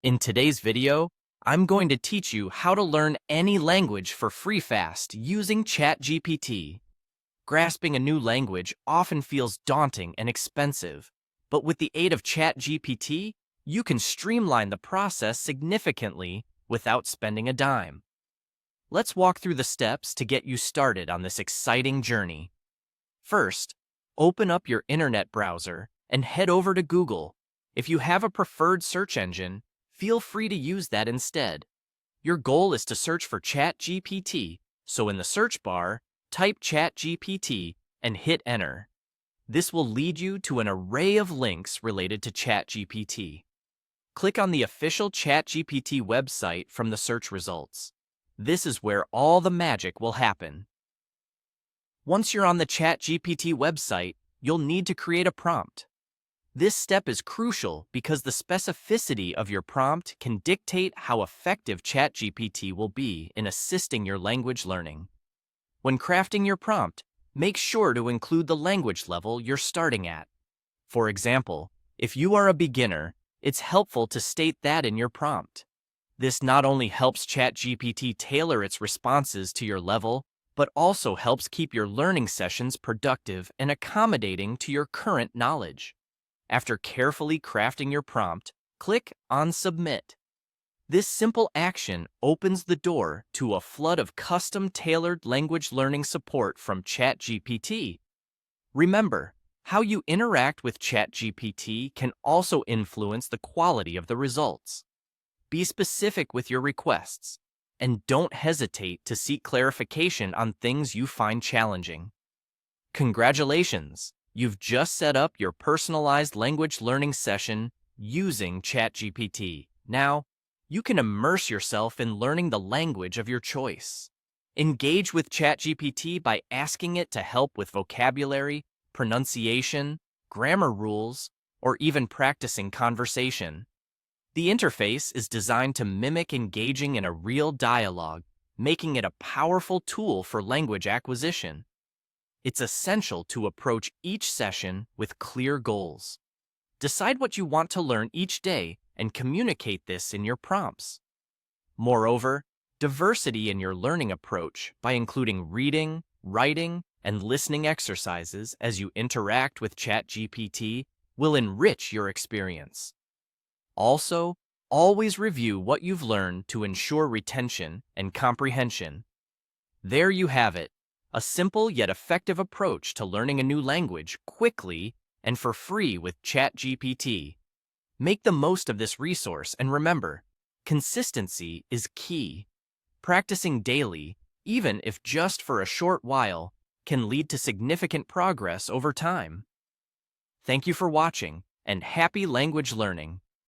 In today's video, I'm going to teach you how to learn any language for free fast using ChatGPT. Grasping a new language often feels daunting and expensive, but with the aid of ChatGPT, you can streamline the process significantly without spending a dime. Let's walk through the steps to get you started on this exciting journey. First, open up your internet browser and head over to Google. If you have a preferred search engine, feel free to use that instead. Your goal is to search for ChatGPT, so in the search bar, type ChatGPT and hit enter. This will lead you to an array of links related to ChatGPT. Click on the official ChatGPT website from the search results. This is where all the magic will happen. Once you're on the ChatGPT website, you'll need to create a prompt. This step is crucial because the specificity of your prompt can dictate how effective ChatGPT will be in assisting your language learning. When crafting your prompt, make sure to include the language level you're starting at. For example, if you are a beginner, it's helpful to state that in your prompt. This not only helps ChatGPT tailor its responses to your level, but also helps keep your learning sessions productive and accommodating to your current knowledge. After carefully crafting your prompt, click on Submit. This simple action opens the door to a flood of custom-tailored language learning support from ChatGPT. Remember, how you interact with ChatGPT can also influence the quality of the results. Be specific with your requests, and don't hesitate to seek clarification on things you find challenging. Congratulations! You've just set up your personalized language learning session using ChatGPT. Now, you can immerse yourself in learning the language of your choice. Engage with ChatGPT by asking it to help with vocabulary, pronunciation, grammar rules, or even practicing conversation. The interface is designed to mimic engaging in a real dialogue, making it a powerful tool for language acquisition. It's essential to approach each session with clear goals. Decide what you want to learn each day and communicate this in your prompts. Moreover, diversity in your learning approach by including reading, writing, and listening exercises as you interact with ChatGPT will enrich your experience. Also, always review what you've learned to ensure retention and comprehension. There you have it. A simple yet effective approach to learning a new language quickly and for free with ChatGPT. Make the most of this resource and remember, consistency is key. Practicing daily, even if just for a short while, can lead to significant progress over time. Thank you for watching, and happy language learning!